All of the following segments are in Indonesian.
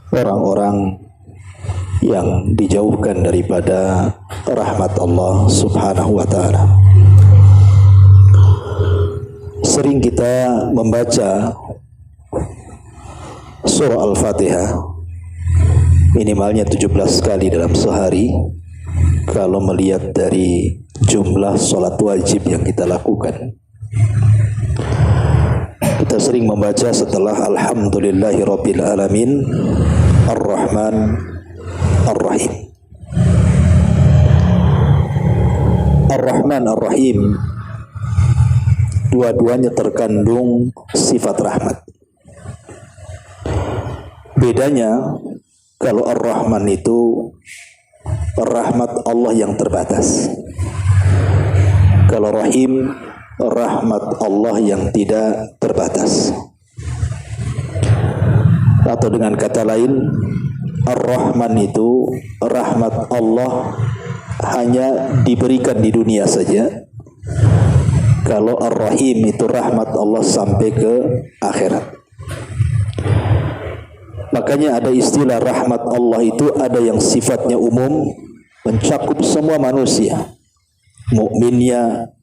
Orang-orang yang dijauhkan daripada rahmat Allah Subhanahu wa ta'ala. Sering kita membaca surah Al-Fatihah minimalnya 17 kali dalam sehari kalau melihat dari jumlah sholat wajib yang kita lakukan. Kita sering membaca setelah Alhamdulillahi Rabbil Alamin Ar-Rahman Ar-Rahim. Ar-Rahman Ar-Rahim, dua-duanya terkandung sifat rahmat. Bedanya, kalau Ar-Rahman itu rahmat Allah yang terbatas. Kalau Rahim, rahmat Allah yang tidak terbatas. Atau dengan kata lain, Ar-Rahman itu rahmat Allah hanya diberikan di dunia saja. Kalau Ar-Rahim itu rahmat Allah sampai ke akhirat. Makanya ada istilah rahmat Allah itu ada yang sifatnya umum, mencakup semua manusia, mukminnya,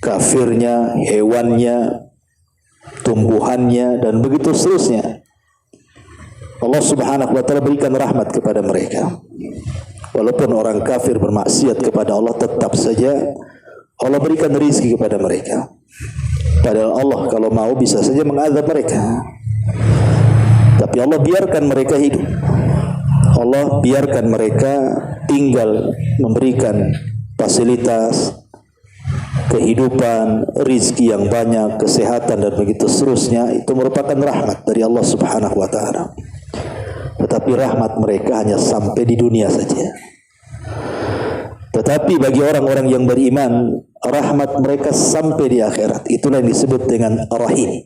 kafirnya, hewannya, tumbuhannya, dan begitu seterusnya. Allah Subhanahu wa ta'ala berikan rahmat kepada mereka. Walaupun orang kafir bermaksiat kepada Allah, tetap saja Allah berikan rizki kepada mereka. Padahal Allah kalau mau bisa saja mengazab mereka, tapi Allah biarkan mereka hidup. Allah biarkan mereka tinggal, memberikan fasilitas, kehidupan, rizki yang banyak, kesehatan, dan begitu seterusnya. Itu merupakan rahmat dari Allah Subhanahu wa ta'ala. Tetapi rahmat mereka hanya sampai di dunia saja. Tetapi bagi orang-orang yang beriman, rahmat mereka sampai di akhirat. Itulah yang disebut dengan Rahim.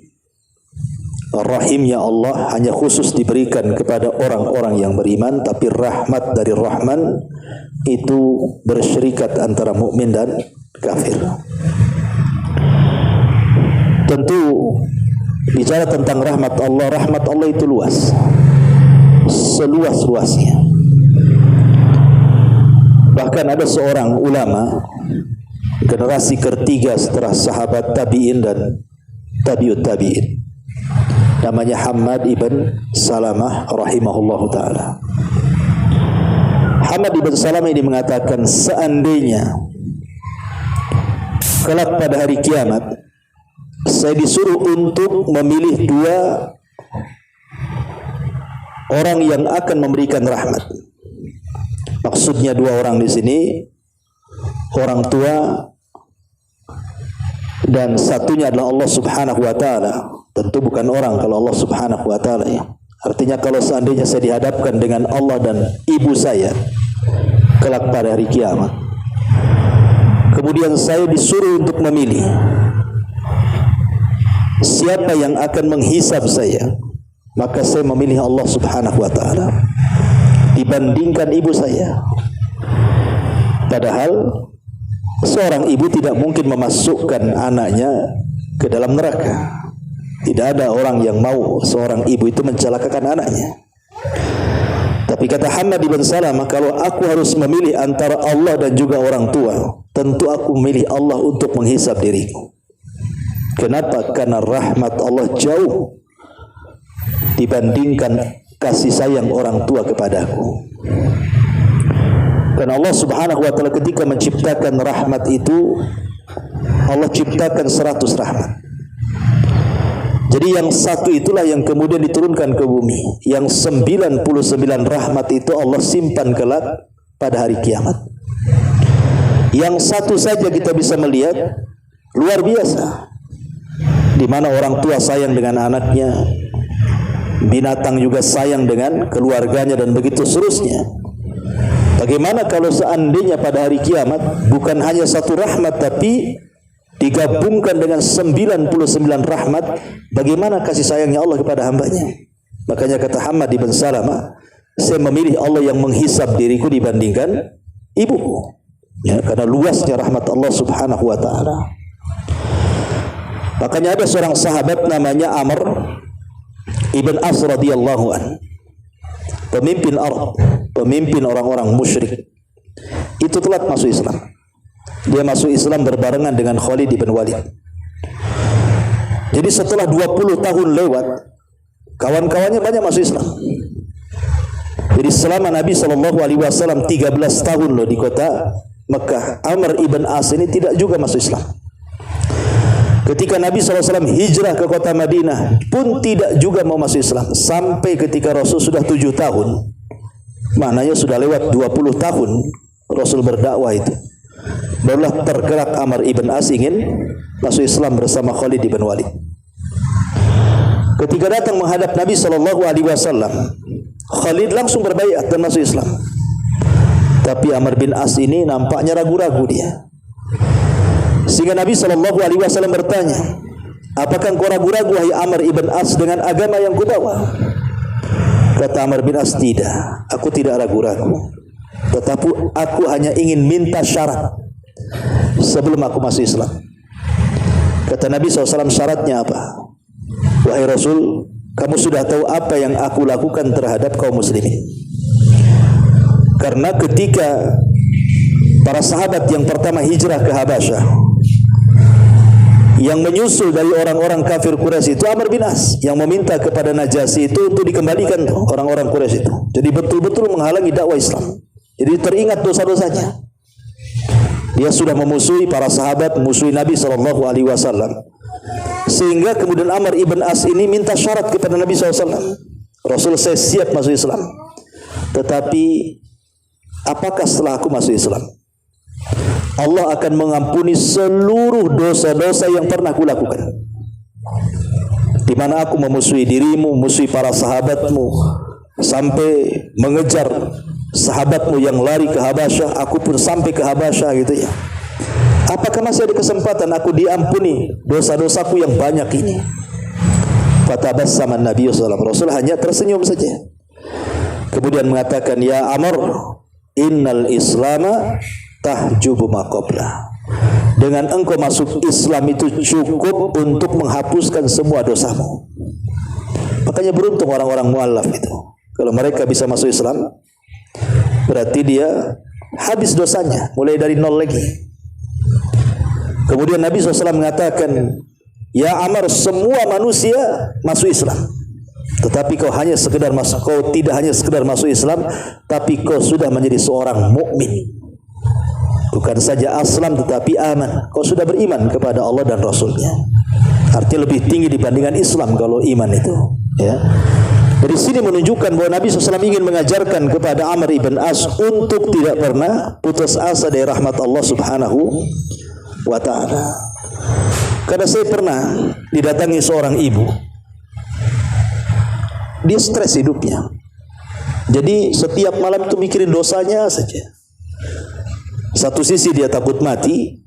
Rahimnya Allah hanya khusus diberikan kepada orang-orang yang beriman, tapi rahmat dari Rahman itu bersyirikat antara mukmin dan kafir. Tentu bicara tentang rahmat Allah itu luas, seluas-luasnya. Bahkan ada seorang ulama generasi ketiga setelah sahabat tabi'in dan tabi'ut tabi'in, namanya Hammad ibn Salamah rahimahullahu ta'ala. Hammad ibn Salamah ini mengatakan, seandainya kelak pada hari kiamat saya disuruh untuk memilih dua orang yang akan memberikan rahmat. Maksudnya dua orang di sini, orang tua dan satunya adalah Allah Subhanahu wa ta'ala. Tentu bukan orang kalau Allah Subhanahu wa ta'ala, ya. Artinya kalau seandainya saya dihadapkan dengan Allah dan ibu saya kelak pada hari kiamat, kemudian saya disuruh untuk memilih siapa yang akan menghisab saya, maka saya memilih Allah Subhanahu wa ta'ala dibandingkan ibu saya. Padahal seorang ibu tidak mungkin memasukkan anaknya ke dalam neraka. Tidak ada orang yang mau seorang ibu itu mencelakakan anaknya. Tapi kata Hammad ibn Salamah, kalau aku harus memilih antara Allah dan juga orang tua, tentu aku memilih Allah untuk menghisab diriku. Kenapa? Karena rahmat Allah jauh dibandingkan kasih sayang orang tua kepadaku. Karena Allah Subhanahu wa ta'ala ketika menciptakan rahmat itu, Allah ciptakan 100 rahmat. Jadi yang satu itulah yang kemudian diturunkan ke bumi. Yang 99 rahmat itu Allah simpan kelak pada hari kiamat. Yang satu saja kita bisa melihat luar biasa, di mana orang tua sayang dengan anaknya, binatang juga sayang dengan keluarganya, dan begitu seterusnya. Bagaimana kalau seandainya pada hari kiamat bukan hanya satu rahmat, tapi digabungkan dengan 99 rahmat? Bagaimana kasih sayangnya Allah kepada hambanya? Makanya kata Hammad ibn Salamah, saya memilih Allah yang menghisab diriku dibandingkan ibuku. Ya, karena luasnya rahmat Allah Subhanahu wa taala. Makanya ada seorang sahabat namanya Amr ibn As radhiyallahu an, pemimpin Arab, pemimpin orang-orang musyrik. Itu telat masuk Islam. Dia masuk Islam berbarengan dengan Khalid bin Walid. Jadi setelah 20 tahun lewat, kawan-kawannya banyak masuk Islam. Jadi selama Nabi SAW 13 tahun loh di kota Mekah, Amr ibn As ini tidak juga masuk Islam. Ketika Nabi SAW hijrah ke kota Madinah pun tidak juga mau masuk Islam. Sampai ketika Rasul sudah 7 tahun, maknanya sudah lewat 20 tahun Rasul berdakwah itu, barulah tergerak Amr ibn As ingin masuk Islam bersama Khalid bin Walid. Ketika datang menghadap Nabi SAW, Khalid langsung berbaiat dan masuk Islam. Tapi Amr bin As ini nampaknya ragu-ragu dia. Sehingga Nabi SAW bertanya, apakah engkau ragu-ragu wahai Amr ibn As dengan agama yang kubawa? Kata Amr bin As, tidak, aku tidak ragu-ragu. Tetapi aku hanya ingin minta syarat sebelum aku masuk Islam. Kata Nabi SAW, syaratnya apa? Wahai Rasul, kamu sudah tahu apa yang aku lakukan terhadap kaum muslimin. Karena ketika para sahabat yang pertama hijrah ke Habasyah, yang menyusul dari orang-orang kafir Quraisy itu Amr bin As, yang meminta kepada Najasyi itu untuk dikembalikan orang-orang Quraisy itu. Jadi betul-betul menghalangi dakwah Islam. Jadi teringat dosa-dosanya. Dia sudah memusuhi para sahabat, memusuhi Nabi SAW. Sehingga kemudian Amr ibn As ini minta syarat kepada Nabi SAW. Rasul, saya siap masuk Islam, tetapi apakah setelah aku masuk Islam Allah akan mengampuni seluruh dosa-dosa yang pernah kulakukan, di mana aku memusuhi dirimu, memusuhi para sahabatmu, sampai mengejar sahabatmu yang lari ke Habasyah, aku pun sampai ke Habasyah gitu ya. Apakah masih ada kesempatan aku diampuni dosa-dosaku yang banyak ini? Fatabassama Nabi sallallahu alaihi wasallam. Rasul hanya tersenyum saja. Kemudian mengatakan, ya Amr, innal islama tahjubu ma qabla. Dengan engkau masuk Islam itu cukup untuk menghapuskan semua dosamu. Makanya beruntung orang-orang mualaf itu. Kalau mereka bisa masuk Islam, berarti dia habis dosanya, mulai dari nol lagi. Kemudian Nabi SAW mengatakan, ya Amr, semua manusia masuk Islam, tetapi kau hanya sekedar masuk, kau tidak hanya sekedar masuk Islam, tapi kau sudah menjadi seorang mukmin. Bukan saja aslam, tetapi aman. Kau sudah beriman kepada Allah dan Rasulnya. Artinya lebih tinggi dibandingkan Islam kalau iman itu. Ya. Dari sini menunjukkan bahwa Nabi SAW ingin mengajarkan kepada Amr ibn As untuk tidak pernah putus asa dari rahmat Allah Subhanahu wa ta'ala. Karena saya pernah didatangi seorang ibu. Dia stres hidupnya. Jadi setiap malam itu mikirin dosanya saja. Satu sisi dia takut mati,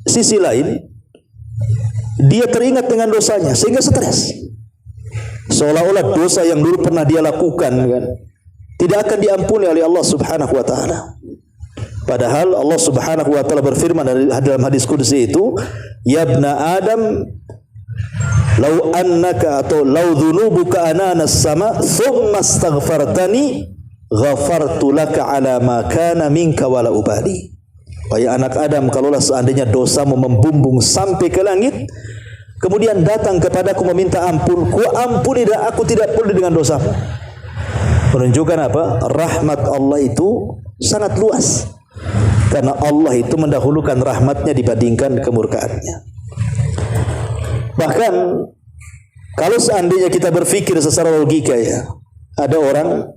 sisi lain dia teringat dengan dosanya sehingga stres. Seolah-olah dosa yang dulu pernah dia lakukan kan, tidak akan diampuni oleh Allah Subhanahu wa taala. Padahal Allah Subhanahu wa taala berfirman dalam hadis qudsi itu, ya ibna Adam, lau annaka atau lau dhunubuka ananas sama thumma astaghfartani ghafartu laka ala ma kana minka wala ubali. Wahai anak Adam, kalaulah seandainya dosamu membumbung sampai ke langit, kemudian datang kepadaku meminta ampun, ku ampuni dan aku tidak peduli dengan dosamu. Menunjukkan apa? Rahmat Allah itu sangat luas. Karena Allah itu mendahulukan rahmatnya dibandingkan kemurkaannya. Bahkan kalau seandainya kita berpikir secara logika ya, ada orang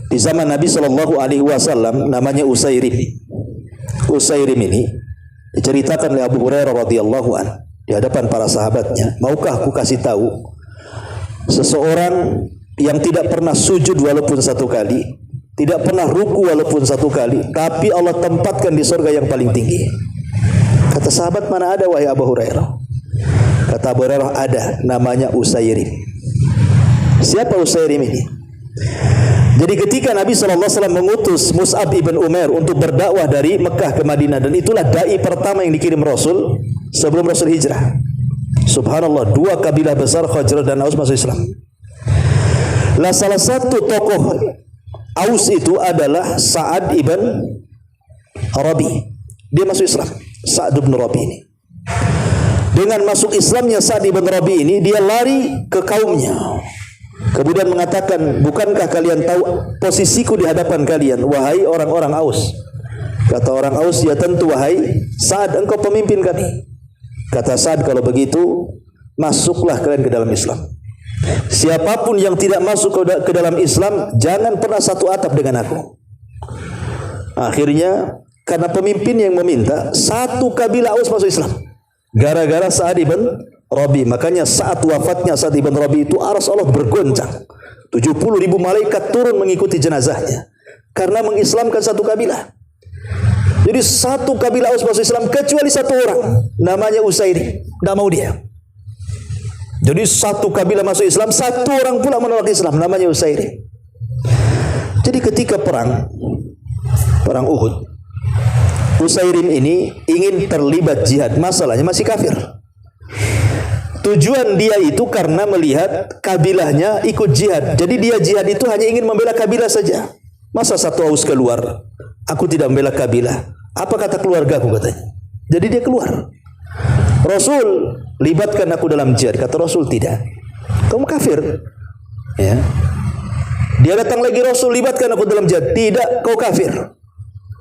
di zaman Nabi Shallallahu Alaihi Wasallam namanya Usairim. Usairim ini diceritakan oleh Abu Hurairah radhiyallahu an di hadapan para sahabatnya. Maukah aku kasih tahu seseorang yang tidak pernah sujud walaupun satu kali, tidak pernah ruku walaupun satu kali, tapi Allah tempatkan di surga yang paling tinggi. Kata sahabat, mana ada wahai Abu Hurairah? Kata Abu Hurairah, ada, namanya Usairim. Siapa Usairim ini? Jadi ketika Nabi SAW mengutus Mus'ab ibn Umair untuk berdakwah dari Mekah ke Madinah, dan itulah dai pertama yang dikirim Rasul sebelum Rasul hijrah. Subhanallah, dua kabilah besar Khazraj dan Aus masuk Islam. Lah salah satu tokoh Aus itu adalah Sa'ad ibn Rabi. Dia masuk Islam, Sa'ad ibn Rabi ini. Dengan masuk Islamnya Sa'ad ibn Rabi ini, dia lari ke kaumnya. Kemudian mengatakan, bukankah kalian tahu posisiku di hadapan kalian, wahai orang-orang Aus? Kata orang Aus, ya tentu wahai Sa'ad, engkau pemimpin kami. Kata Sa'ad, kalau begitu masuklah kalian ke dalam Islam. Siapapun yang tidak masuk ke dalam Islam, jangan pernah satu atap dengan aku. Akhirnya karena pemimpin yang meminta, satu kabilah Aus masuk Islam gara-gara Sa'ad ibn Rabi. Makanya saat wafatnya Sa'ad ibn Rabi itu arsy Allah bergoncang. 70.000 malaikat turun mengikuti jenazahnya karena mengislamkan satu kabilah. Jadi satu kabilah Aus masuk Islam kecuali satu orang namanya Usairi, tidak mau dia. Jadi satu kabilah masuk Islam, satu orang pula menolak Islam namanya Usairi. Jadi ketika perang Uhud, Usairim ini ingin terlibat jihad, masalahnya masih kafir. Tujuan dia itu karena melihat kabilahnya ikut jihad. Jadi dia jihad itu hanya ingin membela kabilah saja. Masa satu Aus keluar, aku tidak membela kabilah, apa kata keluarga aku, katanya. Jadi dia keluar. Rasul, libatkan aku dalam jihad. Kata Rasul, tidak, kamu kafir. Ya. Dia datang lagi, Rasul, libatkan aku dalam jihad. Tidak, kau kafir.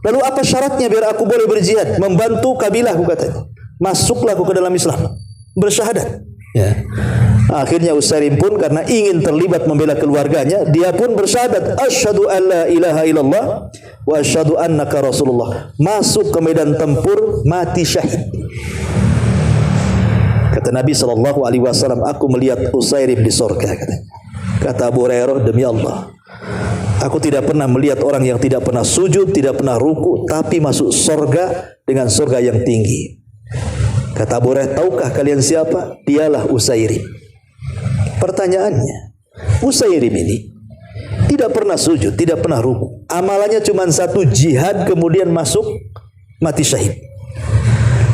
Lalu apa syaratnya biar aku boleh berjihad? Membantu kabilahku, katanya. Masuklah aku ke dalam Islam, bersyahadat. Ya. Akhirnya Usairim pun karena ingin terlibat membela keluarganya, dia pun bersyahadat, asyhadu an la ilaha illallah wa asyhadu annaka rasulullah. Masuk ke medan tempur, mati syahid. Kata Nabi SAW, aku melihat Usairim di surga. Kata Abu Hurairah, demi Allah, aku tidak pernah melihat orang yang tidak pernah sujud, tidak pernah ruku, tapi masuk surga dengan surga yang tinggi. Kata Abu Hurairah, tahukah kalian siapa? Dialah Usairim. Pertanyaannya, Usairim ini tidak pernah sujud, tidak pernah ruku. Amalannya cuma satu, jihad, kemudian masuk, mati syahid.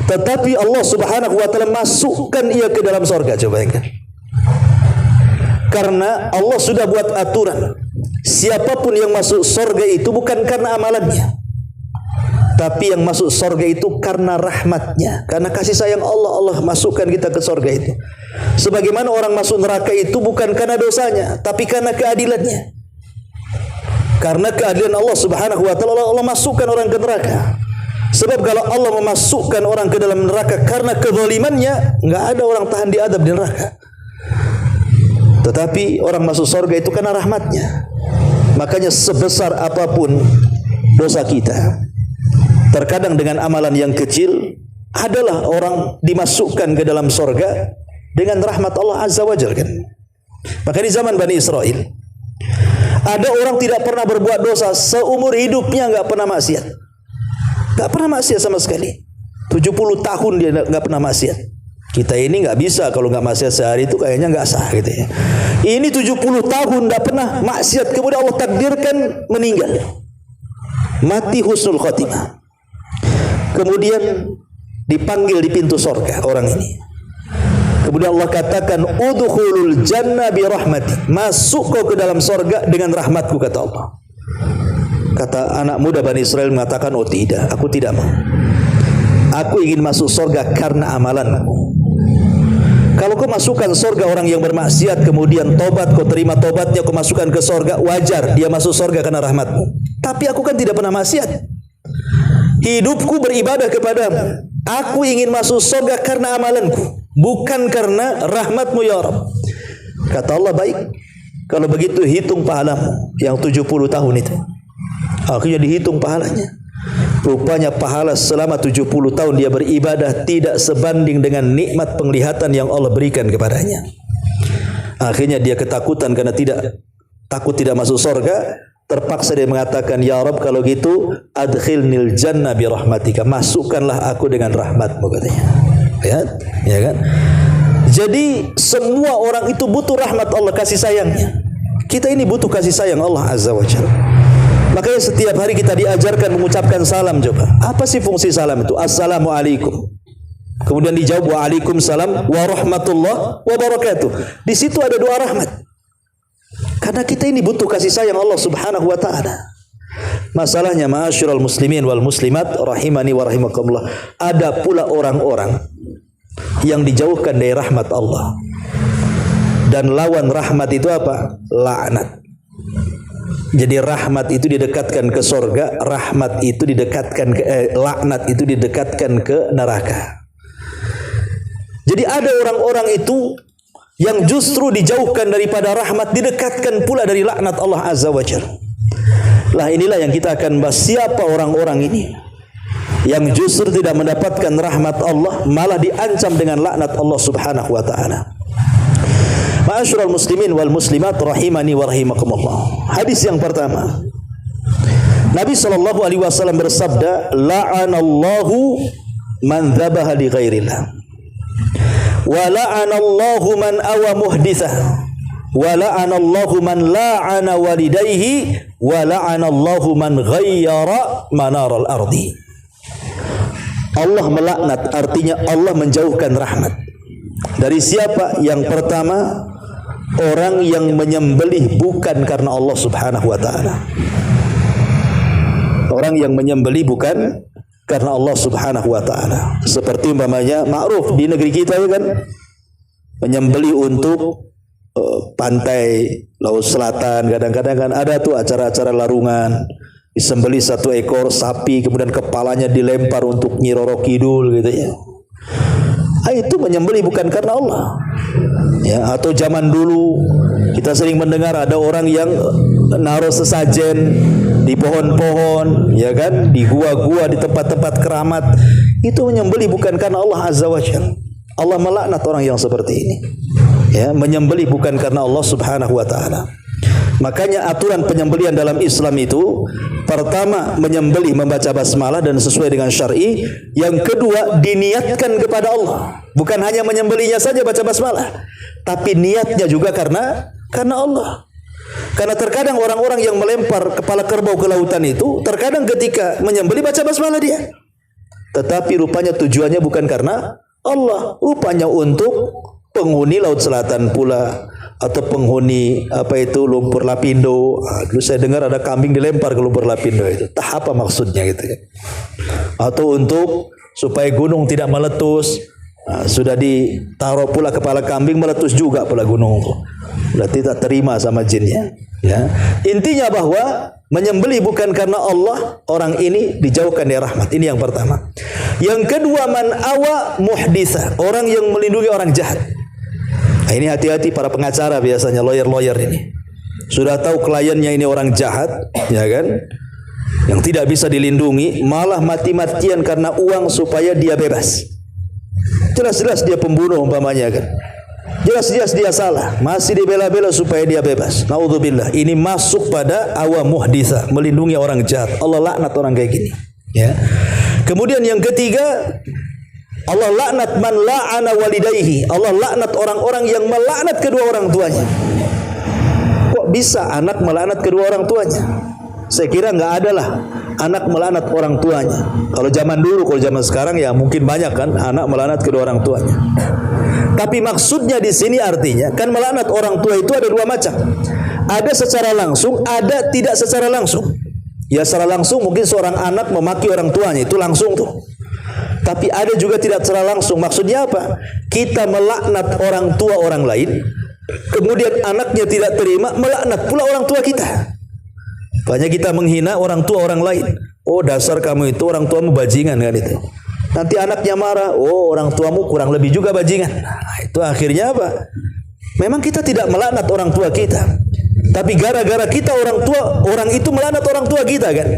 Tetapi Allah Subhanahu wa taala masukkan ia ke dalam surga. Coba bayangkan. Karena Allah sudah buat aturan, siapapun yang masuk surga itu bukan karena amalannya, tapi yang masuk surga itu karena rahmatnya, karena kasih sayang Allah. Allah masukkan kita ke surga itu. Sebagaimana orang masuk neraka itu bukan karena dosanya, tapi karena keadilannya. Karena keadilan Allah Subhanahu wa taala, Allah masukkan orang ke neraka. Sebab kalau Allah memasukkan orang ke dalam neraka karena kezalimannya, nggak ada orang tahan diadab di neraka. Tetapi orang masuk surga itu karena rahmatnya. Makanya sebesar apapun dosa kita, terkadang dengan amalan yang kecil adalah orang dimasukkan ke dalam surga dengan rahmat Allah Azza wa Jalla, kan? Maka di zaman Bani Israel ada orang tidak pernah berbuat dosa, seumur hidupnya nggak pernah maksiat, nggak pernah maksiat sama sekali. 70 tahun dia nggak pernah maksiat. Kita ini nggak bisa, kalau nggak maksiat sehari itu kayaknya nggak sah gitu ya. Ini 70 tahun nggak pernah maksiat, kemudian Allah takdirkan meninggal, mati husnul khotimah. Kemudian dipanggil di pintu surga orang ini. Kemudian Allah katakan, udkhulul jannah bi rahmati, masuk kau ke dalam surga dengan rahmatku, kata Allah. Kata anak muda Bani Israel mengatakan, oh tidak, aku tidak mau. Aku ingin masuk surga karena amalanku. Kalau kau masukkan surga orang yang bermaksiat, kemudian tobat, kau terima tobatnya, kau masukkan ke surga, wajar dia masuk surga karena rahmatmu. Tapi aku kan tidak pernah maksiat, hidupku beribadah kepadamu. Aku ingin masuk surga karena amalanku, bukan karena rahmatmu ya Rabb. Kata Allah, baik, kalau begitu hitung pahalamu yang 70 tahun itu. Akhirnya dihitung pahalanya. Rupanya pahala selama 70 tahun dia beribadah tidak sebanding dengan nikmat penglihatan yang Allah berikan kepadanya. Akhirnya dia ketakutan karena takut tidak masuk surga. Terpaksa dia mengatakan, ya Rabb, kalau gitu adkhilnil jannah bi rahmatika, masukkanlah aku dengan rahmatmu, katanya. Ya kan? Jadi semua orang itu butuh rahmat Allah, kasih sayangnya. Kita ini butuh kasih sayang Allah Azza wa Jalla. Makanya setiap hari kita diajarkan mengucapkan salam. Coba, apa sih fungsi salam itu? Assalamualaikum. Kemudian dijawab waalaikumsalam warahmatullahi wabarakatuh. Di situ ada doa rahmat. Karena kita ini butuh kasih sayang Allah Subhanahu wa taala. Masalahnya ma'asyiral muslimin wal muslimat rahimani wa rahimakumullah, ada pula orang-orang yang dijauhkan dari rahmat Allah. Dan lawan rahmat itu apa? Laknat. Jadi rahmat itu didekatkan ke surga, rahmat itu didekatkan ke laknat itu didekatkan ke neraka. Jadi ada orang-orang itu yang justru dijauhkan daripada rahmat, didekatkan pula dari laknat Allah Azza wa Jalla. Lah inilah yang kita akan bahas, siapa orang-orang ini yang justru tidak mendapatkan rahmat Allah, malah diancam dengan laknat Allah Subhanahu wa taala. Ma'asyiral muslimin wal muslimat rahimani wa rahimakumullah. Hadis yang pertama, Nabi sallallahu alaihi wasallam bersabda, la'anallahu man dzabaha li ghairillah wa la'anallahu man awa muhditsah wa la'anallahu man la'ana walidayhi wa la'anallahu man ghayyara manaral ardi. Allah melaknat, artinya Allah menjauhkan rahmat. Dari siapa? Yang pertama, orang yang menyembelih bukan karena Allah Subhanahu wa taala. Orang yang menyembelih bukan karena Allah Subhanahu wa taala. Seperti umpamanya ma'ruf di negeri kita kan, menyembelih untuk pantai Laut Selatan, kadang-kadang kan ada tuh acara-acara larungan, disembelih satu ekor sapi kemudian kepalanya dilempar untuk Nyi Roro Kidul gitu ya. Itu menyembelih bukan karena Allah. Ya, atau zaman dulu kita sering mendengar ada orang yang naruh sesajen di pohon-pohon, ya kan, di gua-gua, di tempat-tempat keramat. Itu menyembelih bukan karena Allah Azza wa Jalla. Allah melaknat orang yang seperti ini. Ya, menyembelih bukan karena Allah Subhanahu wa taala. Makanya aturan penyembelihan dalam Islam itu, pertama menyembelih membaca basmalah dan sesuai dengan syar'i. Yang kedua diniatkan kepada Allah. Bukan hanya menyembelihnya saja baca basmalah, tapi niatnya juga karena Allah. Karena terkadang orang-orang yang melempar kepala kerbau ke lautan itu, terkadang ketika menyembelih baca basmalah dia, tetapi rupanya tujuannya bukan karena Allah, rupanya untuk penghuni Laut Selatan pula, atau penghuni lumpur lapindo. Dulu saya dengar ada kambing dilempar ke lumpur lapindo itu. Entah apa maksudnya gitu kan. Atau untuk supaya gunung tidak meletus, sudah ditaruh pula kepala kambing, meletus juga pula gunung. Berarti tak terima sama jinnya. Ya. Intinya bahwa menyembelih bukan karena Allah, orang ini dijauhkan dari rahmat. Ini yang pertama. Yang kedua, man awa muhditsah, orang yang melindungi orang jahat. Nah, ini hati-hati para pengacara, biasanya lawyer-lawyer ini sudah tahu kliennya ini orang jahat, ya kan, yang tidak bisa dilindungi, malah mati-matian karena uang supaya dia bebas. Jelas-jelas dia pembunuh umpamanya kan, jelas-jelas dia salah, masih dibela-bela supaya dia bebas. Naudzubillah, ini masuk pada awa muhditsah, melindungi orang jahat. Allah laknat orang kayak gini. Ya. Kemudian yang ketiga, Allah laknat man la'ana walidayhi. Allah laknat orang-orang yang melaknat kedua orang tuanya. Kok bisa anak melaknat kedua orang tuanya? Saya kira nggak ada lah anak melaknat orang tuanya. Kalau zaman dulu, kalau zaman sekarang ya mungkin banyak kan anak melaknat kedua orang tuanya. Tapi maksudnya di sini artinya kan melaknat orang tua itu ada dua macam. Ada secara langsung, ada tidak secara langsung. Ya secara langsung mungkin seorang anak memaki orang tuanya, itu langsung tuh. Tapi ada juga tidak secara langsung. Maksudnya apa? Kita melaknat orang tua orang lain, kemudian anaknya tidak terima, melaknat pula orang tua kita. Banyak kita menghina orang tua orang lain. Oh dasar kamu itu, orang tuamu bajingan kan itu. Nanti anaknya marah, oh orang tuamu kurang lebih juga bajingan. Nah, itu akhirnya apa? Memang kita tidak melaknat orang tua kita, tapi gara-gara kita orang tua, orang itu melaknat orang tua kita kan.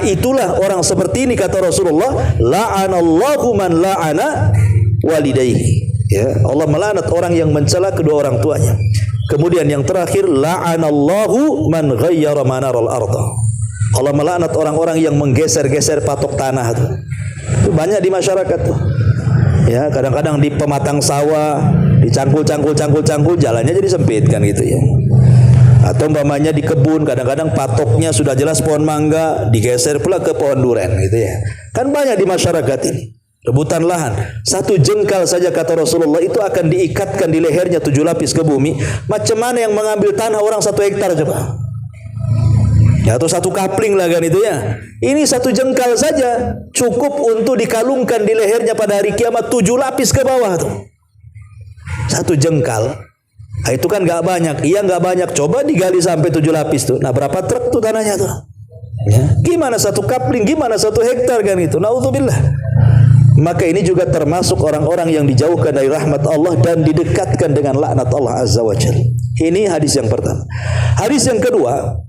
Itulah orang seperti ini kata Rasulullah, la'anallahu man la'ana walidayhi. Ya, Allah melaknat orang yang mencela kedua orang tuanya. Kemudian yang terakhir, la'anallahu man ghayyara manaral arda. Allah melaknat orang-orang yang menggeser-geser patok tanah itu. Itu banyak di masyarakat tuh. Ya, kadang-kadang di pematang sawah, dicangkul-cangkul, jalannya jadi sempit kan gitu ya. Atau umpamanya di kebun, kadang-kadang patoknya sudah jelas pohon mangga, digeser pula ke pohon duren gitu ya. Kan banyak di masyarakat ini rebutan lahan. 1 jengkal saja kata Rasulullah itu akan diikatkan di lehernya 7 lapis ke bumi. Macam mana yang mengambil tanah orang 1 hektar coba? Ya, atau 1 kapling lah kan itu ya. Ini 1 jengkal saja cukup untuk dikalungkan di lehernya pada hari kiamat 7 lapis ke bawah tuh. 1 jengkal. Nah, itu kan nggak banyak. Iya nggak banyak. Coba digali sampai 7 lapis tuh. Nah, berapa truk tuh tanahnya tuh? Ya. Gimana 1 kapling? Gimana 1 hektar kan itu? Naudzubillah. Maka ini juga termasuk orang-orang yang dijauhkan dari rahmat Allah dan didekatkan dengan laknat Allah Azza wa Jalla. Ini hadis yang pertama. Hadis yang kedua,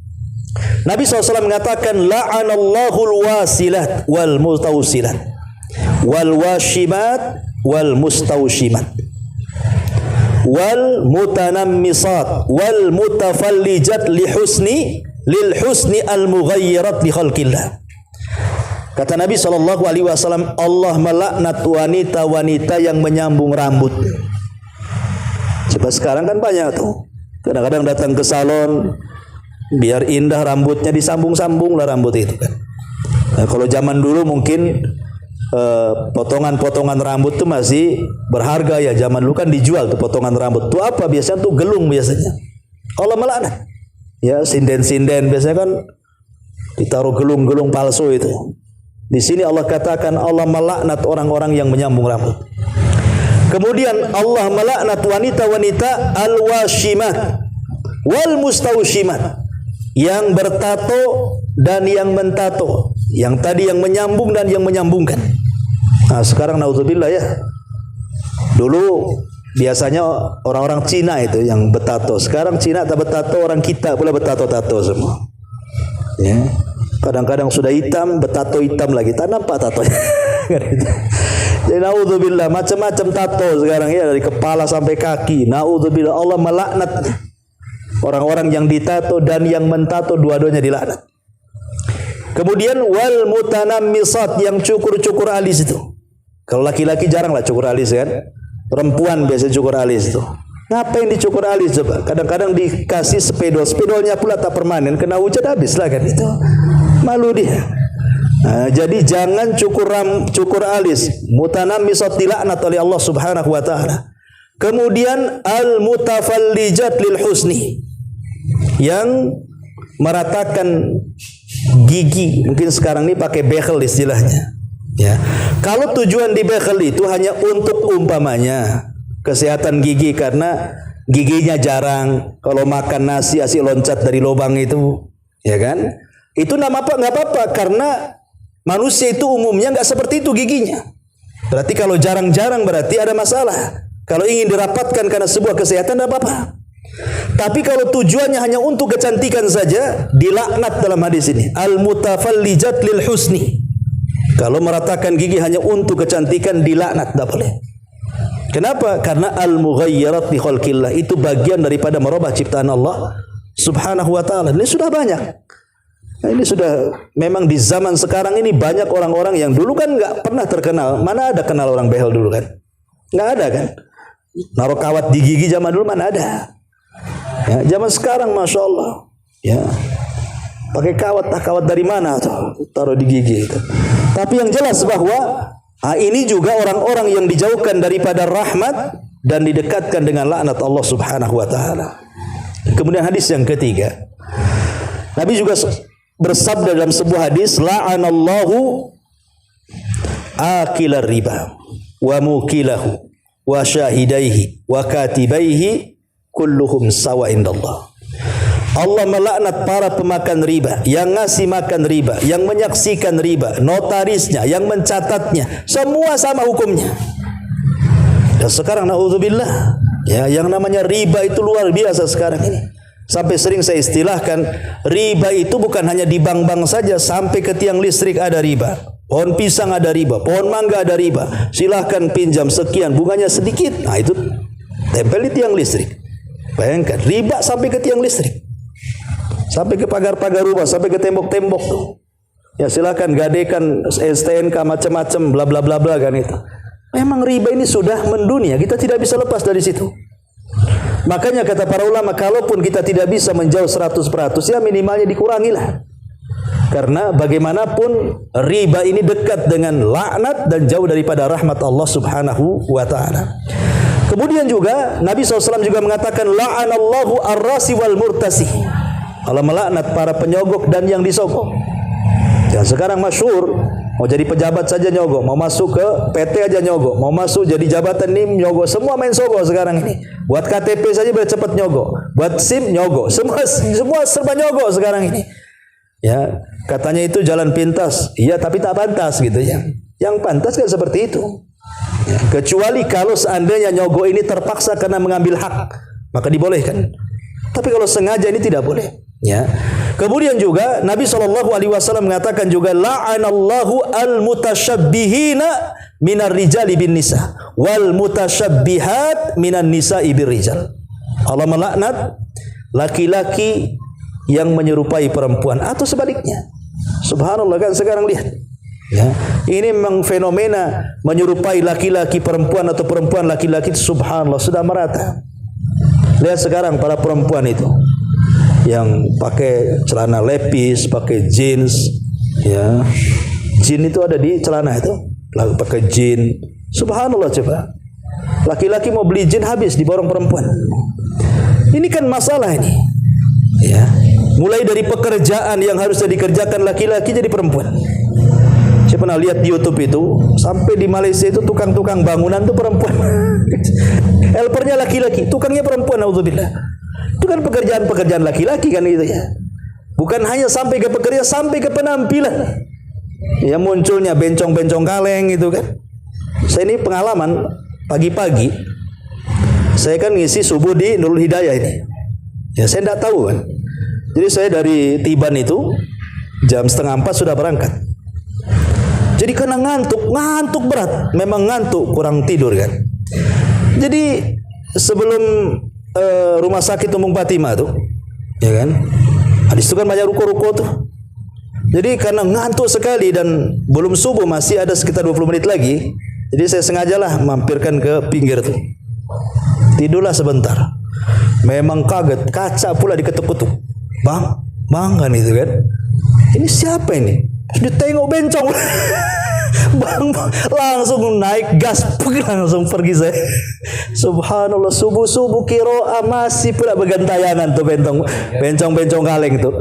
Nabi SAW mengatakan la'anallahul wasilat wal mustawsilat wal washimat wal mustawshimat wal mutanammisat wal mutafallijat lil husni al mughayyirat li khalqillah. Kata Nabi SAW, Allah melaknat wanita-wanita yang menyambung rambut. Coba sekarang kan banyak tuh. Kadang-kadang datang ke salon, biar indah rambutnya disambung-sambung lah rambut itu kan. Nah, kalau zaman dulu mungkin potongan-potongan rambut tuh masih berharga ya. Zaman dulu kan dijual tuh potongan rambut. Tuh apa biasanya tuh gelung biasanya. Allah melaknat. Ya sinden-sinden biasanya kan ditaruh gelung-gelung palsu itu. Di sini Allah katakan Allah melaknat orang-orang yang menyambung rambut. Kemudian Allah melaknat wanita-wanita al-washimat wal mustawshimat, yang bertato dan yang mentato. Yang tadi yang menyambung dan yang menyambungkan. Nah, sekarang naudzubillah ya. Dulu biasanya orang-orang Cina itu yang bertato. Sekarang Cina tak bertato, orang kita pula bertato-tato semua. Ya. Kadang-kadang sudah hitam, bertato hitam lagi. Tak nampak tatonya. Jadi naudzubillah, macam-macam tato sekarang ya, dari kepala sampai kaki. Naudzubillah, Allah melaknat orang-orang yang ditato dan yang mentato, dua-duanya dilaknat. Kemudian wal mutanammisat, yang cukur-cukur alis itu. Kalau laki-laki jarang lah cukur alis kan. Perempuan biasa cukur alis itu. Ngapain dicukur alis coba? Kadang-kadang dikasih spidol, spidolnya pula tak permanen, kena hujan habis lah kan itu. Malu dia. Nah, jadi jangan cukur alis. Mutanammisat dilaknat oleh Allah Subhanahu wa taala. Kemudian al mutafallijat lil husni, yang meratakan gigi. Mungkin sekarang ini pakai bekel istilahnya. Ya. Kalau tujuan di bekel itu hanya untuk umpamanya kesehatan gigi, karena giginya jarang, kalau makan nasi asik loncat dari lubang itu, ya kan? Itu nggak apa-apa, karena manusia itu umumnya nggak seperti itu giginya. Berarti kalau jarang-jarang berarti ada masalah. Kalau ingin dirapatkan karena sebuah kesehatan tidak apa-apa. Tapi kalau tujuannya hanya untuk kecantikan saja, dilaknat dalam hadis ini. Al-mutafallijat lil husni. Kalau meratakan gigi hanya untuk kecantikan, dilaknat, tidak boleh. Kenapa? Karena al-mughayyirat li khalqillah, itu bagian daripada merubah ciptaan Allah Subhanahu wa taala. Ini sudah banyak. Nah, ini sudah memang di zaman sekarang ini banyak orang-orang yang dulu kan nggak pernah terkenal. Mana ada kenal orang behel dulu kan? Nggak ada kan? Naruh kawat di gigi zaman dulu mana ada? Ya, zaman sekarang masya Allah, ya pakai kawat, kawat dari mana tuh? Taruh di gigi itu. Tapi yang jelas bahwa ini juga orang-orang yang dijauhkan daripada rahmat dan didekatkan dengan laknat Allah Subhanahu wa taala. Kemudian hadis yang ketiga, Nabi juga bersabda dalam sebuah hadis, la'anallahu akilar riba wa mukilahu wa syahidaihi wa katibaihi kulluhum sawa indallah. Allah melaknat para pemakan riba, yang ngasih makan riba, yang menyaksikan riba, notarisnya, yang mencatatnya, semua sama hukumnya. Dan sekarang naudzubillah, ya, yang namanya riba itu luar biasa sekarang ini. Sampai sering saya istilahkan, riba itu bukan hanya di bank-bank saja, sampai ke tiang listrik ada riba. Pohon pisang ada riba, pohon mangga ada riba. Silahkan pinjam sekian, bunganya sedikit. Nah itu tempel di tiang listrik. Bayangkan, riba sampai ke tiang listrik. Sampai ke pagar-pagar rumah, sampai ke tembok-tembok tuh. Ya silakan gadekan STNK macam-macam, bla bla bla bla kan itu. Memang riba ini sudah mendunia, kita tidak bisa lepas dari situ. Makanya kata para ulama, kalaupun kita tidak bisa menjauh 100%, ya minimalnya dikurangilah. Karena bagaimanapun riba ini dekat dengan laknat dan jauh daripada rahmat Allah Subhanahu wa taala. Kemudian juga Nabi SAW juga mengatakan la'anallahu ar-rasi wal murtasi. Allah melaknat para penyogok dan yang disogok. Dan sekarang masyhur, mau jadi pejabat saja nyogok, mau masuk ke PT aja nyogok, mau masuk jadi jabatan ini nyogok, semua main sogok sekarang ini. Buat KTP saja biar cepat nyogok, buat SIM nyogok, semua serba nyogok sekarang ini. Ya, katanya itu jalan pintas, iya tapi tak pantas gitu ya. Yang pantas kan seperti itu. Ya, kecuali kalau seandainya nyogok ini terpaksa karena mengambil hak, maka dibolehkan. Tapi kalau sengaja ini tidak boleh. Ya. Kemudian juga Nabi SAW mengatakan juga la'anallahu al-mutasyabbihina minar rijali bin nisa wal mutasyabbihat minan nisa'i bir rijal. Allah melaknat laki-laki yang menyerupai perempuan atau sebaliknya. Subhanallah, kan sekarang lihat. Ya. Ini memang fenomena menyerupai laki-laki perempuan atau perempuan laki-laki, subhanallah, sudah merata. Lihat sekarang para perempuan itu yang pakai celana lepis, pakai jeans, ya. Jin itu ada di celana itu, lalu pakai jin. Subhanallah, coba. Laki-laki mau beli jin habis di borong perempuan. Ini kan masalah ini. Ya. Mulai dari pekerjaan yang harusnya dikerjakan laki-laki jadi perempuan. Saya pernah lihat di YouTube itu, sampai di Malaysia itu tukang-tukang bangunan itu perempuan. Helpernya laki-laki, tukangnya perempuan, naudzubillah. Itu kan pekerjaan-pekerjaan laki-laki kan gitu ya. Bukan hanya sampai ke pekerjaan, sampai ke penampilan. Ya, munculnya bencong-bencong kaleng gitu kan. Saya ini pengalaman pagi-pagi, saya kan ngisi subuh di Nurul Hidayah ini. Ya, saya tidak tahu kan. Jadi saya dari Tiban itu jam 3:30 sudah berangkat. Jadi karena ngantuk berat, memang ngantuk, kurang tidur kan. Jadi sebelum rumah sakit Ummul Fatimah tuh, ya kan? Hadis itu kan banyak ruko-ruko tuh. Jadi karena ngantuk sekali dan belum subuh, masih ada sekitar 20 menit lagi. Jadi saya sengajalah mampirkan ke pinggir tuh. Tidurlah sebentar. Memang kaget, kaca pula diketuk-ketuk. Bang kan itu kan. Ini siapa ini? Ditengok bencong. Bang, langsung naik gas, langsung pergi saya. Subhanallah, subuh-subuh kiroa masih pula bergantayangan tuh bencong kaleng tuh.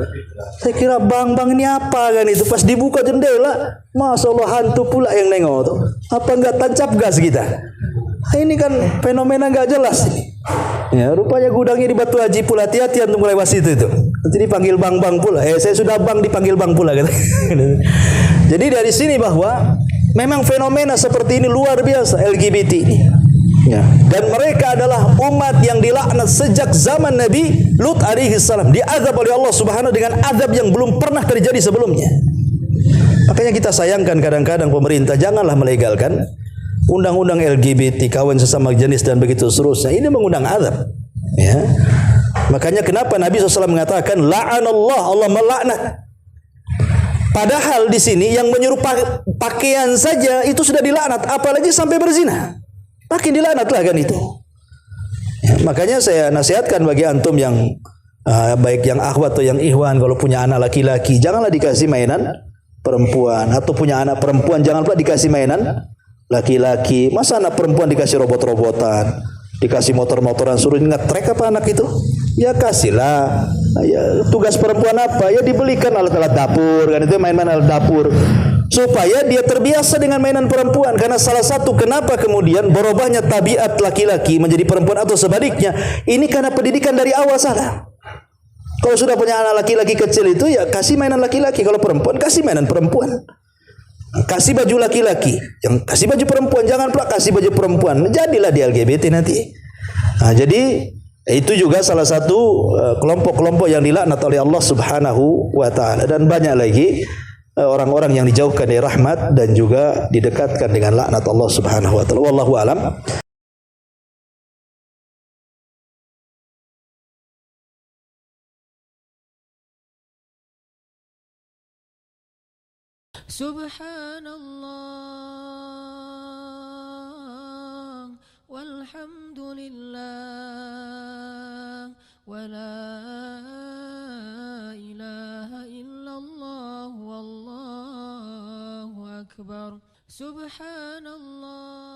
Saya kira bang ini apa kan itu? Pas dibuka jendela, Masya Allah, hantu pula yang nengok tuh. Apa enggak tancap gas kita? Nah, ini kan fenomena enggak jelas ini. Ya, rupanya gudangnya di Batu Haji pula, hati-hati untuk melewati itu. Nanti dipanggil bang pula. Saya sudah bang dipanggil bang pula kan. Jadi dari sini bahwa memang fenomena seperti ini luar biasa LGBT ini. Ya. Dan mereka adalah umat yang dilaknat sejak zaman Nabi Lut alaihi salam. Diazab oleh Allah Subhanahu dengan azab yang belum pernah terjadi sebelumnya. Makanya kita sayangkan kadang-kadang pemerintah janganlah melegalkan undang-undang LGBT, kawin sesama jenis dan begitu seterusnya. Ini mengundang azab. Ya. Makanya kenapa Nabi SAW mengatakan la'anallah, Allah melaknat. Padahal di sini yang menyerupai pakaian saja itu sudah dilaknat, apalagi sampai berzina. Makin dilaknatlah kan itu. Ya, makanya saya nasihatkan bagi antum yang baik yang akhwat atau yang ikhwan, kalau punya anak laki-laki janganlah dikasih mainan perempuan, atau punya anak perempuan jangan pula dikasih mainan laki-laki. Masa anak perempuan dikasih robot-robotan, dikasih motor-motoran, suruh ngetrek apa anak itu? Ya kasihlah. Ya, tugas perempuan apa? Ya dibelikan alat-alat dapur, kan itu main-main alat dapur. Supaya dia terbiasa dengan mainan perempuan. Karena salah satu kenapa kemudian berubahnya tabiat laki-laki menjadi perempuan atau sebaliknya, ini karena pendidikan dari awal salah. Kalau sudah punya anak laki-laki kecil itu ya kasih mainan laki-laki, kalau perempuan kasih mainan perempuan. Kasih baju laki-laki, yang kasih baju perempuan, jangan pula kasih baju perempuan. Jadilah di LGBT nanti. Nah, jadi itu juga salah satu kelompok-kelompok yang dilaknat oleh Allah Subhanahu wa taala, dan banyak lagi orang-orang yang dijauhkan dari rahmat dan juga didekatkan dengan laknat Allah Subhanahu wa taala. Wallahu alam. Subhanallah walhamdulillah wa la ilaha illallah wallahu akbar. Subhanallah